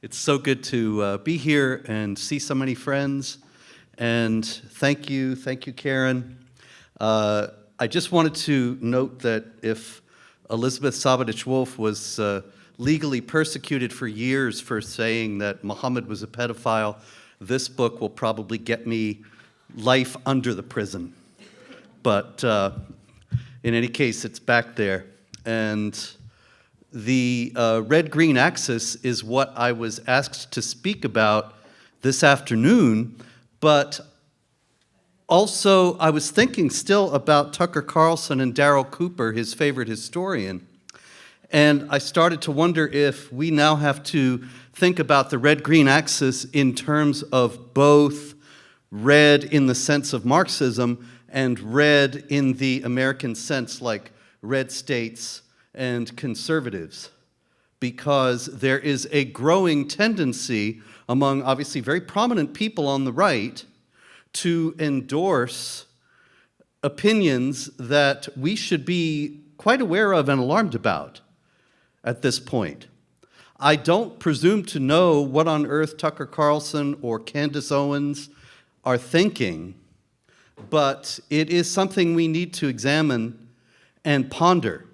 It's so good to be here and see so many friends. And thank you, Karen. I just wanted to note that if Elizabeth Sabadich-Wolf was legally persecuted for years for saying that Muhammad was a pedophile, this book will probably get me life under the prison. But in any case, it's back there. And the red-green axis is what I was asked to speak about this afternoon, but also I was thinking still about Tucker Carlson and Daryl Cooper, his favorite historian, and I started to wonder if we now have to think about the red-green axis in terms of both red in the sense of Marxism and red in the American sense, like red states and conservatives, because there is a growing tendency among obviously very prominent people on the right to endorse opinions that we should be quite aware of and alarmed about at this point. I don't presume to know what on earth Tucker Carlson or Candace Owens are thinking, but it is something we need to examine and ponder,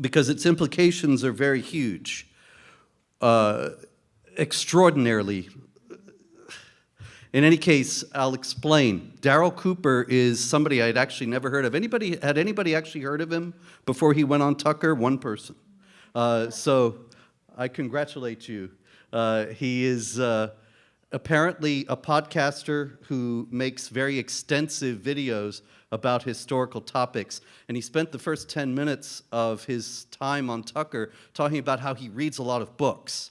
because its implications are very huge, extraordinarily. In any case, I'll explain. Daryl Cooper is somebody I'd actually never heard of. Had anybody actually heard of him before he went on Tucker? One person. So I congratulate you. He is apparently a podcaster who makes very extensive videos about historical topics, and he spent the first 10 minutes of his time on Tucker talking about how he reads a lot of books.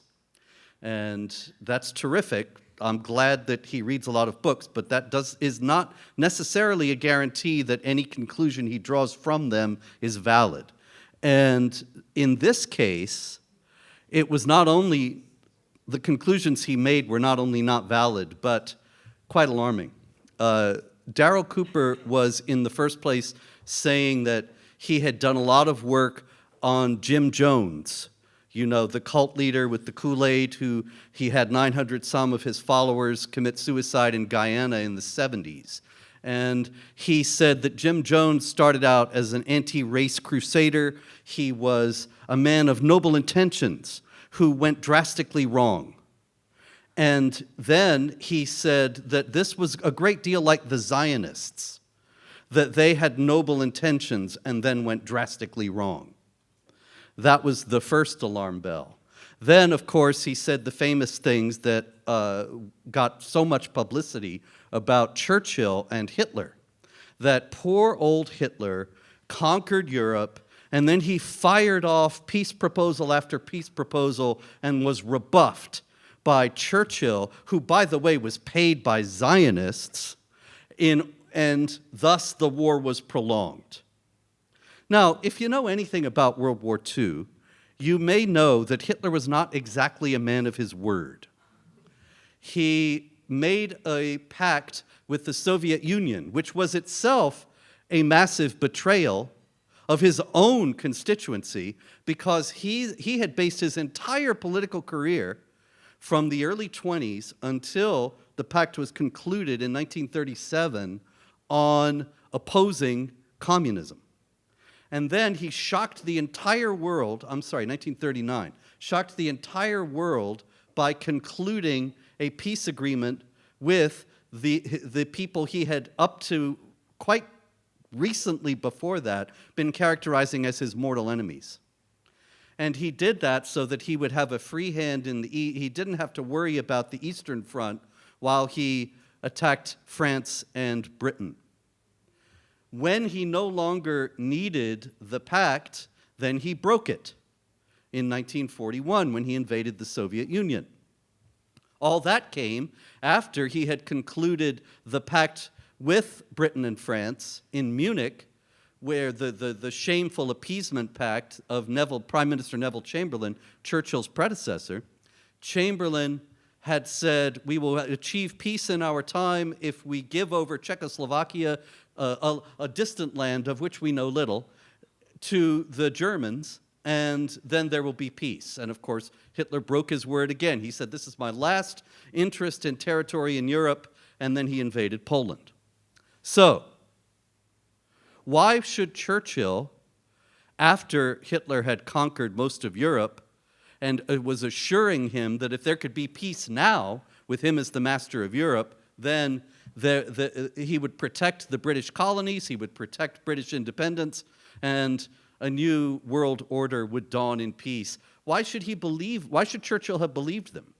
And that's terrific. I'm glad that he reads a lot of books, but that is not necessarily a guarantee that any conclusion he draws from them is valid. And in this case, it was not only the conclusions he made were not only not valid, but quite alarming. Daryl Cooper was in the first place saying that he had done a lot of work on Jim Jones, you know, the cult leader with the Kool-Aid who he had 900 some of his followers commit suicide in Guyana in the 70s. And he said that Jim Jones started out as an anti-race crusader. He was a man of noble intentions who went drastically wrong. And then he said that this was a great deal like the Zionists, that they had noble intentions and then went drastically wrong. That was the first alarm bell. Then, of course, he said the famous things that got so much publicity about Churchill and Hitler, that poor old Hitler conquered Europe, and then he fired off peace proposal after peace proposal and was rebuffed by Churchill, who, by the way, was paid by Zionists, and thus the war was prolonged. Now, if you know anything about World War II, you may know that Hitler was not exactly a man of his word. He made a pact with the Soviet Union, which was itself a massive betrayal of his own constituency, because he had based his entire political career from the early 20s until the pact was concluded in 1937 on opposing communism. And then he shocked the entire world, 1939, shocked the entire world by concluding a peace agreement with the people he had up to quite recently before that been characterizing as his mortal enemies. And he did that so that he would have a free hand in he didn't have to worry about the Eastern Front while he attacked France and Britain. When he no longer needed the pact, then he broke it in 1941 when he invaded the Soviet Union. All that came after he had concluded the pact with Britain and France in Munich, where the shameful appeasement pact of Prime Minister Neville Chamberlain, Churchill's predecessor. Chamberlain had said, we will achieve peace in our time if we give over Czechoslovakia, a distant land of which we know little, to the Germans, and then there will be peace. And of course, Hitler broke his word again. He said, this is my last interest in territory in Europe, and then he invaded Poland. So, why should Churchill, after Hitler had conquered most of Europe and was assuring him that if there could be peace now, with him as the master of Europe, then he would protect the British colonies, he would protect British independence, and a new world order would dawn in peace. Why should Churchill have believed them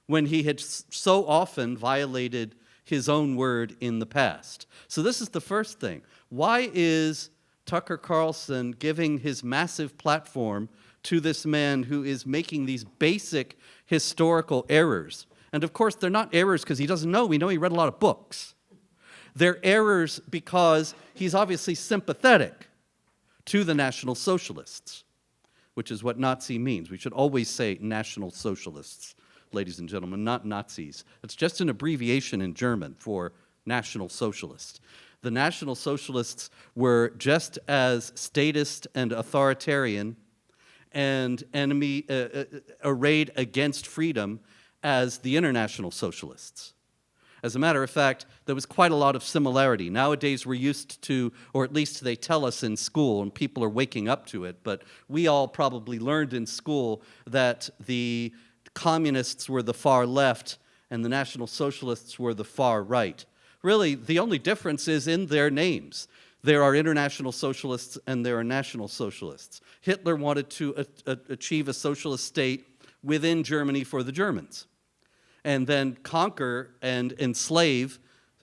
when he had so often violated his own word in the past? So this is the first thing. Why is Tucker Carlson giving his massive platform to this man who is making these basic historical errors? And of course, they're not errors because he doesn't know. We know he read a lot of books. They're errors because he's obviously sympathetic to the National Socialists, which is what Nazi means. We should always say National Socialists, ladies and gentlemen, not Nazis. It's just an abbreviation in German for National Socialists. The National Socialists were just as statist and authoritarian and enemy arrayed against freedom as the International Socialists. As a matter of fact, there was quite a lot of similarity. Nowadays we're used to, or at least they tell us in school, and people are waking up to it, but we all probably learned in school that the communists were the far left and the National Socialists were the far right. Really, the only difference is in their names. There are International Socialists and there are National Socialists. Hitler wanted to achieve a socialist state within Germany for the Germans, and then conquer and enslave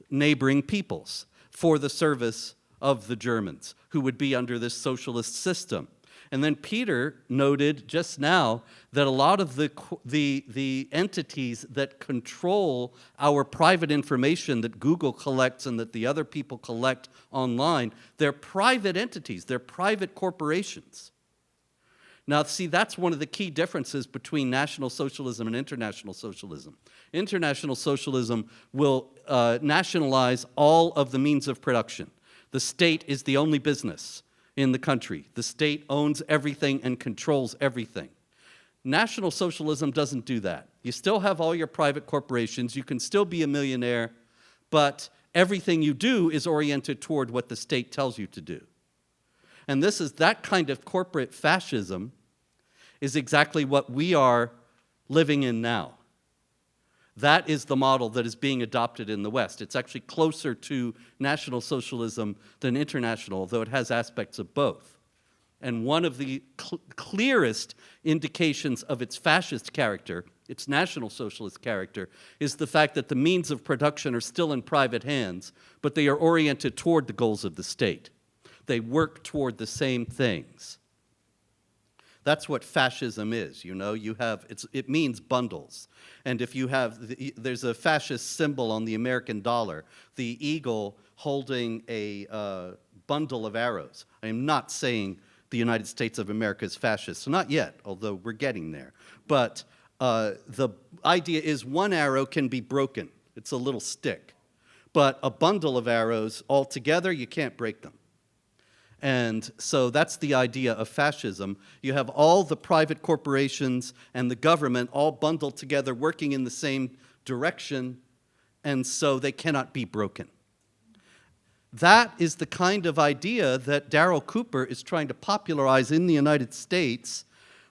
neighboring peoples for the service of the Germans, who would be under this socialist system. And then Peter noted just now that a lot of the entities that control our private information that Google collects and that the other people collect online, they're private entities, they're private corporations. Now, see, that's one of the key differences between National Socialism and International Socialism. International Socialism will nationalize all of the means of production. The state is the only business in the country. The state owns everything and controls everything. National Socialism doesn't do that. You still have all your private corporations, you can still be a millionaire, but everything you do is oriented toward what the state tells you to do. And this is that kind of corporate fascism is exactly what we are living in now. That is the model that is being adopted in the West. It's actually closer to National Socialism than international, though it has aspects of both. And one of the clearest indications of its fascist character, its National Socialist character, is the fact that the means of production are still in private hands, but they are oriented toward the goals of the state. They work toward the same things. That's what fascism is, you know. It means bundles. And if you have, there's a fascist symbol on the American dollar, the eagle holding a bundle of arrows. I am not saying the United States of America is fascist, not yet, although we're getting there. But the idea is one arrow can be broken. It's a little stick. But a bundle of arrows all together, you can't break them. And so that's the idea of fascism. You have all the private corporations and the government all bundled together working in the same direction, and so they cannot be broken. That is the kind of idea that Daryl Cooper is trying to popularize in the United States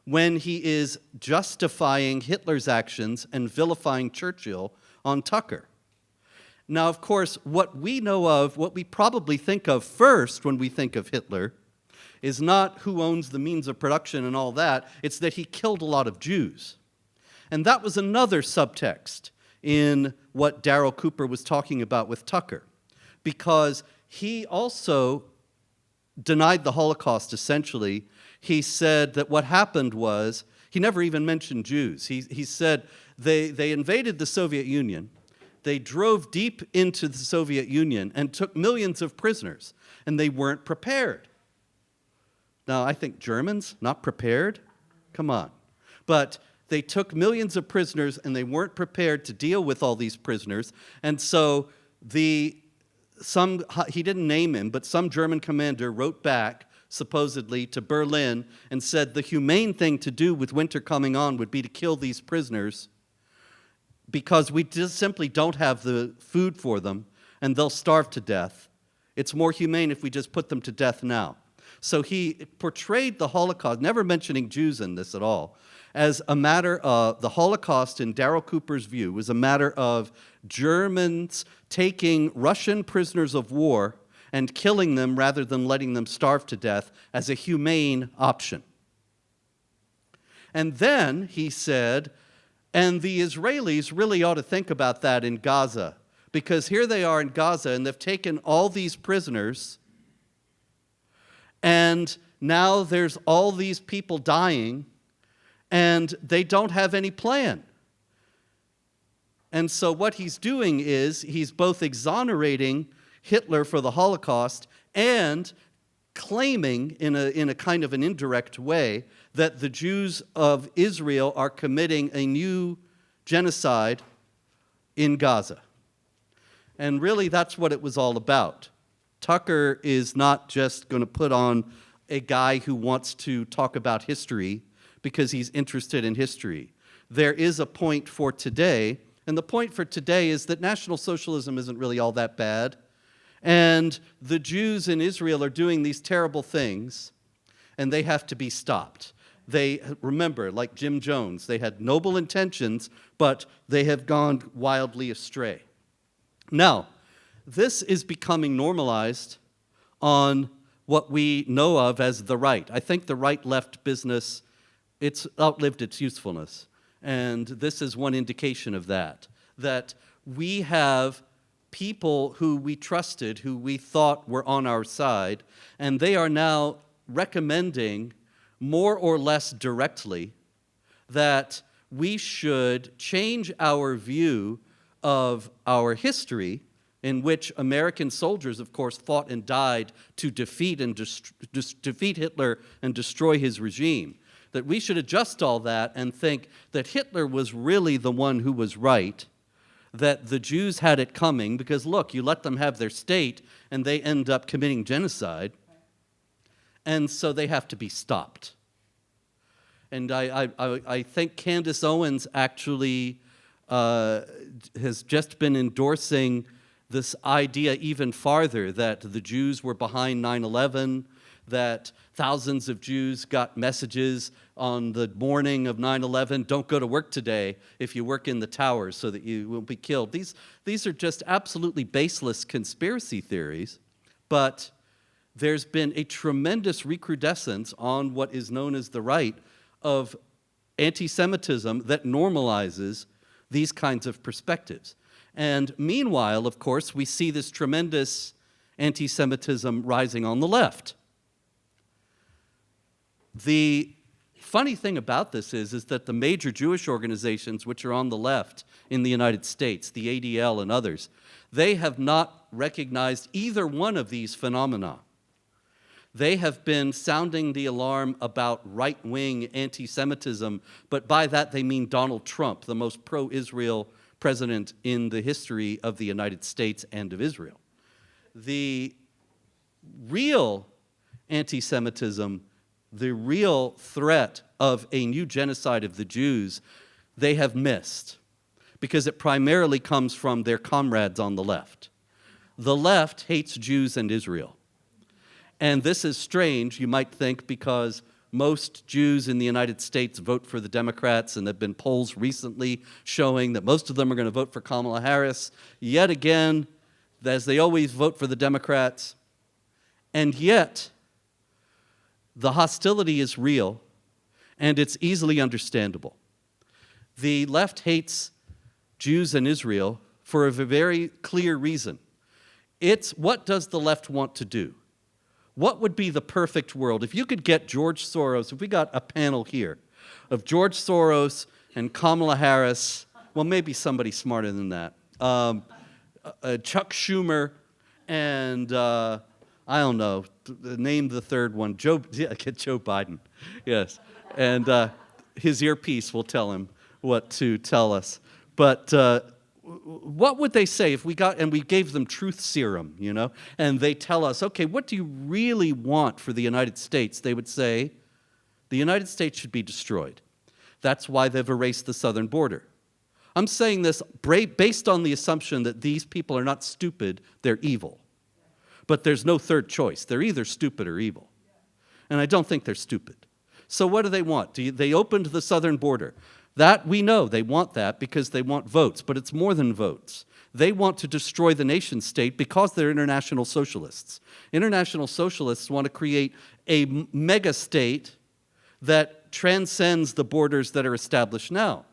when he is justifying Hitler's actions and vilifying Churchill on Tucker. Now, of course, what we know of, what we probably think of first when we think of Hitler, is not who owns the means of production and all that, it's that he killed a lot of Jews. And that was another subtext in what Daryl Cooper was talking about with Tucker, because he also denied the Holocaust, essentially. He said that what happened was, he never even mentioned Jews. He said they invaded the Soviet Union. They drove deep into the Soviet Union and took millions of prisoners, and they weren't prepared. Now, I think Germans, not prepared? Come on. But they took millions of prisoners, and they weren't prepared to deal with all these prisoners, and so he didn't name him, but some German commander wrote back supposedly, to Berlin and said the humane thing to do with winter coming on would be to kill these prisoners because we just simply don't have the food for them and they'll starve to death. It's more humane if we just put them to death now. So he portrayed the Holocaust, never mentioning Jews in this at all, as a matter of, the Holocaust in Daryl Cooper's view was a matter of Germans taking Russian prisoners of war and killing them rather than letting them starve to death as a humane option. And then he said, and the Israelis really ought to think about that in Gaza, because here they are in Gaza and they've taken all these prisoners and now there's all these people dying and they don't have any plan. And so what he's doing is he's both exonerating Hitler for the Holocaust and claiming in a kind of an indirect way that the Jews of Israel are committing a new genocide in Gaza. And really that's what it was all about. Tucker is not just going to put on a guy who wants to talk about history because he's interested in history. There is a point for today, and the point for today is that National Socialism isn't really all that bad, and the Jews in Israel are doing these terrible things, and they have to be stopped. They, remember, like Jim Jones, they had noble intentions, but they have gone wildly astray. Now, this is becoming normalized on what we know of as the right. I think the right-left business, it's outlived its usefulness. And this is one indication of that we have people who we trusted, who we thought were on our side, and they are now recommending more or less directly that we should change our view of our history, in which American soldiers, of course, fought and died to defeat Hitler and destroy his regime, that we should adjust all that and think that Hitler was really the one who was right, that the Jews had it coming, because look, you let them have their state and they end up committing genocide, and so they have to be stopped. And I think Candace Owens actually has just been endorsing this idea even farther, that the Jews were behind 9/11, that thousands of Jews got messages on the morning of 9/11, don't go to work today if you work in the towers so that you won't be killed. These are just absolutely baseless conspiracy theories, but there's been a tremendous recrudescence on what is known as the right of anti-Semitism that normalizes these kinds of perspectives. And meanwhile, of course, we see this tremendous anti-Semitism rising on the left. The funny thing about this is that the major Jewish organizations which are on the left in the United States, the ADL and others, they have not recognized either one of these phenomena. They have been sounding the alarm about right-wing anti-Semitism, but by that they mean Donald Trump, the most pro-Israel president in the history of the United States and of Israel. The real anti-Semitism, the real threat of a new genocide of the Jews, they have missed, because it primarily comes from their comrades on the left. The left hates Jews and Israel. And this is strange, you might think, because most Jews in the United States vote for the Democrats, and there have been polls recently showing that most of them are going to vote for Kamala Harris. Yet again, as they always vote for the Democrats. And yet, the hostility is real, and it's easily understandable. The left hates Jews and Israel for a very clear reason. It's, what does the left want to do? What would be the perfect world? If you could get George Soros, if we got a panel here of George Soros and Kamala Harris, well, maybe somebody smarter than that, Chuck Schumer and, I don't know, name the third one, get Joe Biden, yes. And his earpiece will tell him what to tell us. But what would they say if we gave them truth serum, and they tell us, okay, what do you really want for the United States? They would say, the United States should be destroyed. That's why they've erased the southern border. I'm saying this based on the assumption that these people are not stupid, they're evil. But there's no third choice. They're either stupid or evil. And I don't think they're stupid. So what do they want? They opened the southern border. That we know they want that because they want votes, but it's more than votes. They want to destroy the nation state because they're international socialists. International socialists want to create a mega state that transcends the borders that are established now.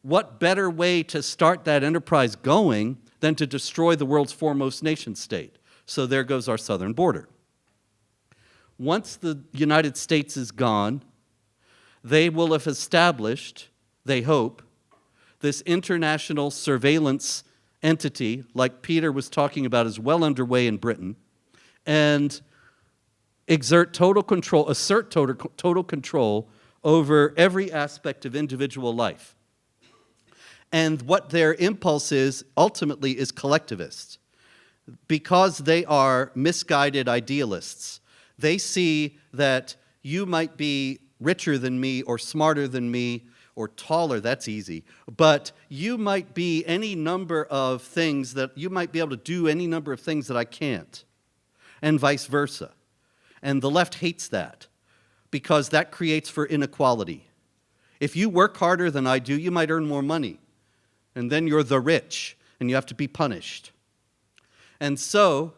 What better way to start that enterprise going than to destroy the world's foremost nation state? So there goes our southern border. Once the United States is gone, they will have established, they hope, this international surveillance entity, like Peter was talking about, is well underway in Britain, and assert total control over every aspect of individual life. And what their impulse is, ultimately, is collectivist. Because they are misguided idealists, they see that you might be richer than me or smarter than me or taller, that's easy, but you might be any number of things that you might be able to do any number of things that I can't, and vice versa. And the left hates that because that creates for inequality. If you work harder than I do, you might earn more money, and then you're the rich and you have to be punished. And so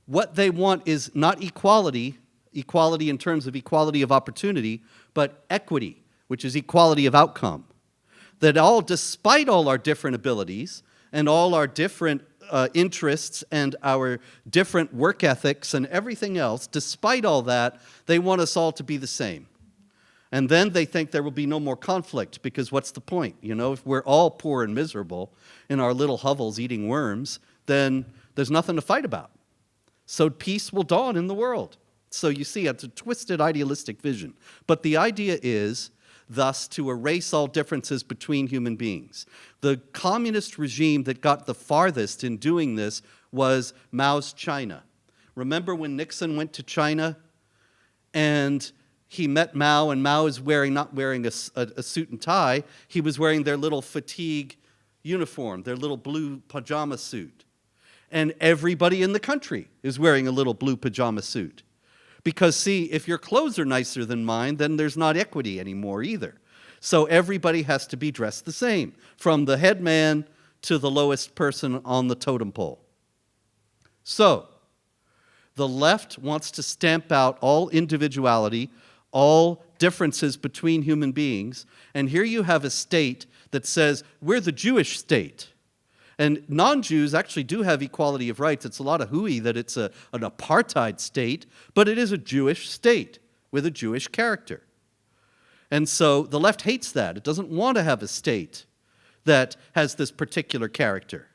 what they want is not equality in terms of equality of opportunity, but equity, which is equality of outcome. That despite all our different abilities and all our different interests and our different work ethics and everything else, despite all that, they want us all to be the same. And then they think there will be no more conflict, because what's the point? If we're all poor and miserable in our little hovels eating worms, then there's nothing to fight about. So peace will dawn in the world. So you see, it's a twisted idealistic vision. But the idea is, thus, to erase all differences between human beings. The communist regime that got the farthest in doing this was Mao's China. Remember when Nixon went to China and he met Mao, and Mao is not wearing a suit and tie. He was wearing their little fatigue uniform, their little blue pajama suit. And everybody in the country is wearing a little blue pajama suit. Because, see, if your clothes are nicer than mine, then there's not equity anymore either. So everybody has to be dressed the same, from the head man to the lowest person on the totem pole. So the left wants to stamp out all individuality, all differences between human beings, and here you have a state that says, we're the Jewish state. And non-Jews actually do have equality of rights. It's a lot of hooey that it's an apartheid state, but it is a Jewish state with a Jewish character. And so the left hates that. It doesn't want to have a state that has this particular character.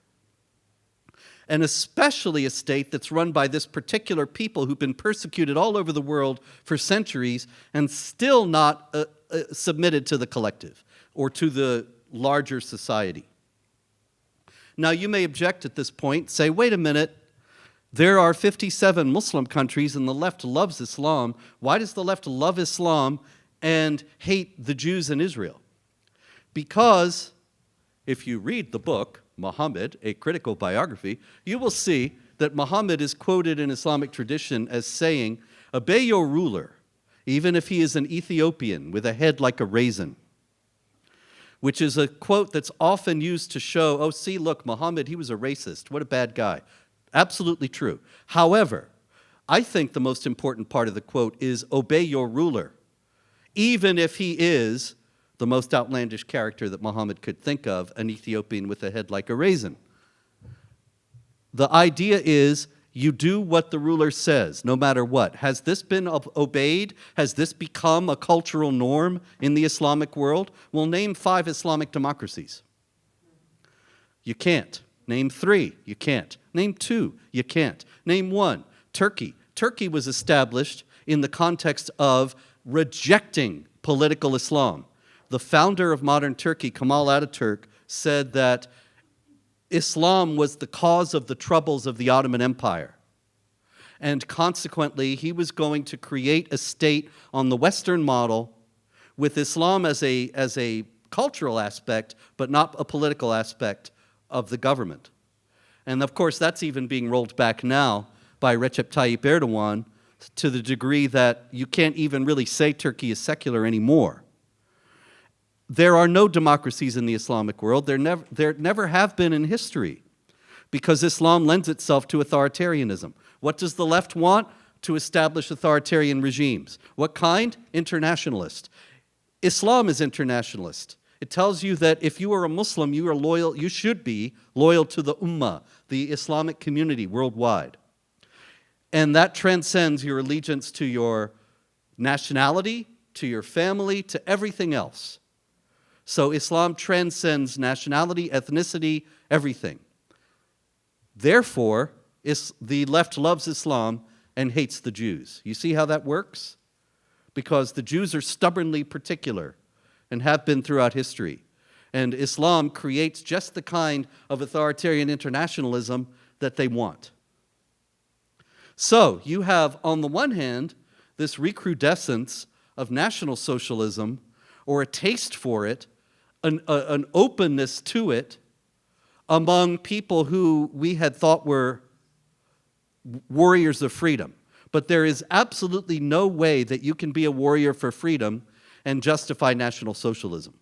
And especially a state that's run by this particular people who've been persecuted all over the world for centuries and still not submitted to the collective or to the larger society. Now, you may object at this point, say, wait a minute, there are 57 Muslim countries and the left loves Islam. Why does the left love Islam and hate the Jews in Israel? Because if you read the book, Muhammad, A Critical Biography, you will see that Muhammad is quoted in Islamic tradition as saying, obey your ruler, even if he is an Ethiopian with a head like a raisin. Which is a quote that's often used to show, oh, see, look, Muhammad, he was a racist. What a bad guy. Absolutely true. However, I think the most important part of the quote is obey your ruler, even if he is the most outlandish character that Muhammad could think of, an Ethiopian with a head like a raisin. The idea is you do what the ruler says, no matter what. Has this been obeyed? Has this become a cultural norm in the Islamic world? Well, name 5 Islamic democracies. You can't. Name 3. You can't. Name 2. You can't. Name 1. Turkey. Turkey was established in the context of rejecting political Islam. The founder of modern Turkey, Kemal Ataturk, said that Islam was the cause of the troubles of the Ottoman Empire. And consequently, he was going to create a state on the Western model with Islam as a cultural aspect, but not a political aspect of the government. And of course, that's even being rolled back now by Recep Tayyip Erdogan to the degree that you can't even really say Turkey is secular anymore. There are no democracies in the Islamic world. There never have been in history, because Islam lends itself to authoritarianism. What does the left want? To establish authoritarian regimes. What kind? Internationalist. Islam is internationalist. It tells you that if you are a Muslim, you are loyal, you should be loyal to the Ummah, the Islamic community worldwide. And that transcends your allegiance to your nationality, to your family, to everything else. So Islam transcends nationality, ethnicity, everything. Therefore, the left loves Islam and hates the Jews. You see how that works? Because the Jews are stubbornly particular and have been throughout history. And Islam creates just the kind of authoritarian internationalism that they want. So you have, on the one hand, this recrudescence of National Socialism, or a taste for it, an openness to it, among people who we had thought were warriors of freedom. But there is absolutely no way that you can be a warrior for freedom and justify National Socialism,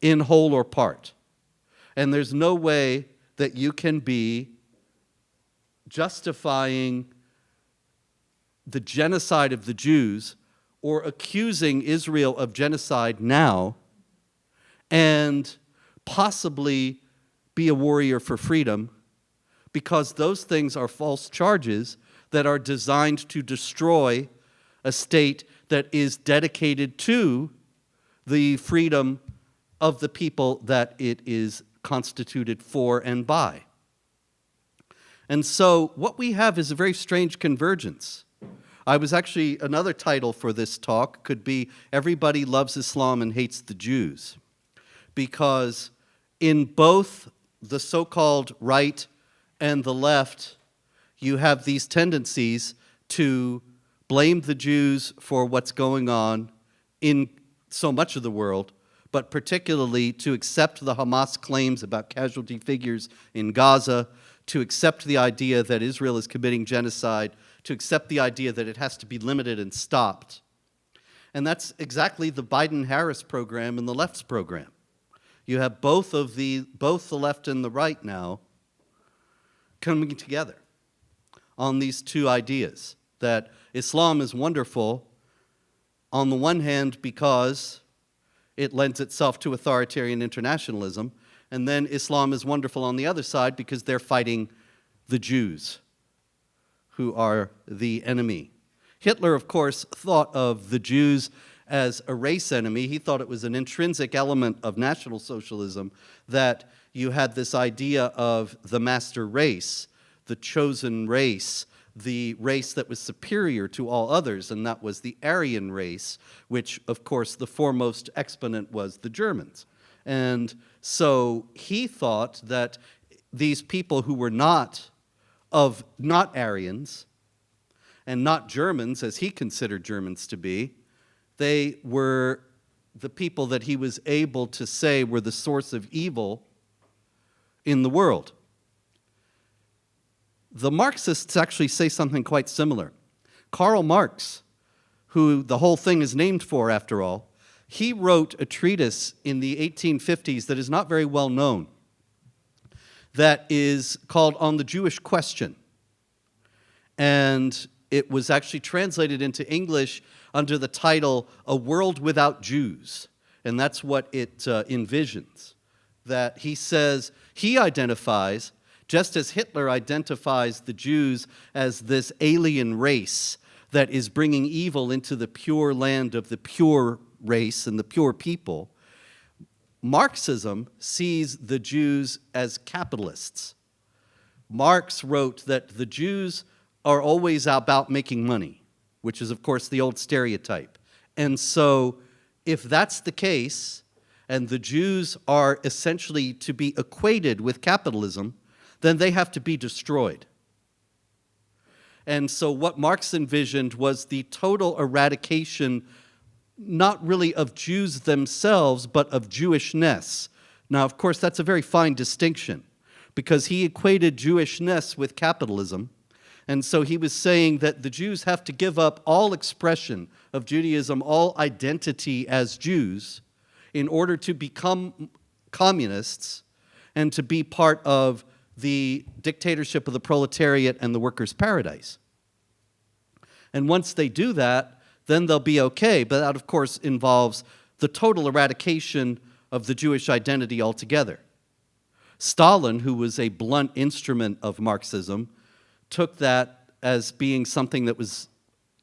in whole or part. And there's no way that you can be justifying the genocide of the Jews or accusing Israel of genocide now and possibly be a warrior for freedom, because those things are false charges that are designed to destroy a state that is dedicated to the freedom of the people that it is constituted for and by. And so what we have is a very strange convergence. Another title for this talk could be Everybody Loves Islam and Hates the Jews, because in both the so-called right and the left, you have these tendencies to blame the Jews for what's going on in so much of the world, but particularly to accept the Hamas claims about casualty figures in Gaza, to accept the idea that Israel is committing genocide, to accept the idea that it has to be limited and stopped. And that's exactly the Biden-Harris program and the left's program. You have both the left and the right now coming together on these two ideas, that Islam is wonderful on the one hand because it lends itself to authoritarian internationalism, and then Islam is wonderful on the other side because they're fighting the Jews, who are the enemy. Hitler, of course, thought of the Jews as a race enemy. He thought it was an intrinsic element of National Socialism that you had this idea of the master race, the chosen race, the race that was superior to all others, and that was the Aryan race, which, of course, the foremost exponent was the Germans. And so he thought that these people who were not Aryans and not Germans, as he considered Germans to be, they were the people that he was able to say were the source of evil in the world. The Marxists actually say something quite similar. Karl Marx, who the whole thing is named for, after all, he wrote a treatise in the 1850s that is not very well known, that is called On the Jewish Question. And it was actually translated into English under the title, A World Without Jews. And that's what it envisions. That he says, he identifies, just as Hitler identifies the Jews as this alien race that is bringing evil into the pure land of the pure race and the pure people, Marxism sees the Jews as capitalists. Marx wrote that the Jews are always about making money, which is, of course, the old stereotype. And so if that's the case, and the Jews are essentially to be equated with capitalism, then they have to be destroyed. And so what Marx envisioned was the total eradication, not really of Jews themselves, but of Jewishness. Now, of course, that's a very fine distinction, because he equated Jewishness with capitalism. And so he was saying that the Jews have to give up all expression of Judaism, all identity as Jews, in order to become communists and to be part of the dictatorship of the proletariat and the workers' paradise. And once they do that, then they'll be okay. But that, of course, involves the total eradication of the Jewish identity altogether. Stalin, who was a blunt instrument of Marxism, took that as being something that was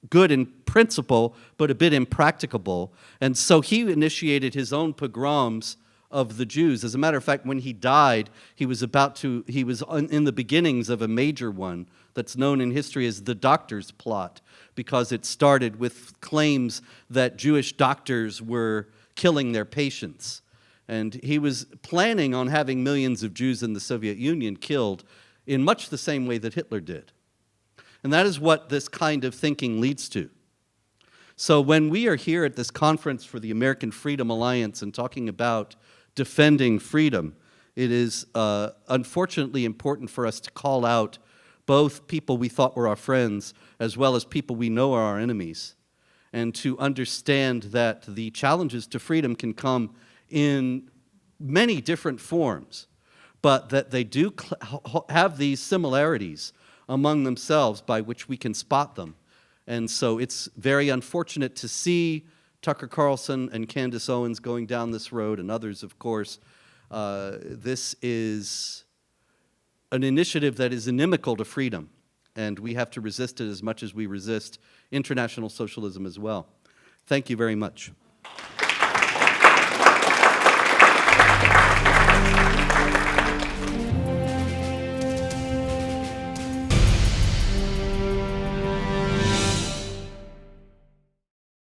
good in principle, but a bit impracticable. And so he initiated his own pogroms of the Jews. As a matter of fact, when he died, he was in the beginnings of a major one that's known in history as the doctor's plot, because it started with claims that Jewish doctors were killing their patients. And he was planning on having millions of Jews in the Soviet Union killed in much the same way that Hitler did. And that is what this kind of thinking leads to. So when we are here at this conference for the American Freedom Alliance and talking about defending freedom, it is unfortunately important for us to call out both people we thought were our friends as well as people we know are our enemies, and to understand that the challenges to freedom can come in many different forms, but that they do have these similarities among themselves by which we can spot them. And so it's very unfortunate to see Tucker Carlson and Candace Owens going down this road, and others, of course. This is an initiative that is inimical to freedom, and we have to resist it as much as we resist international socialism as well. Thank you very much.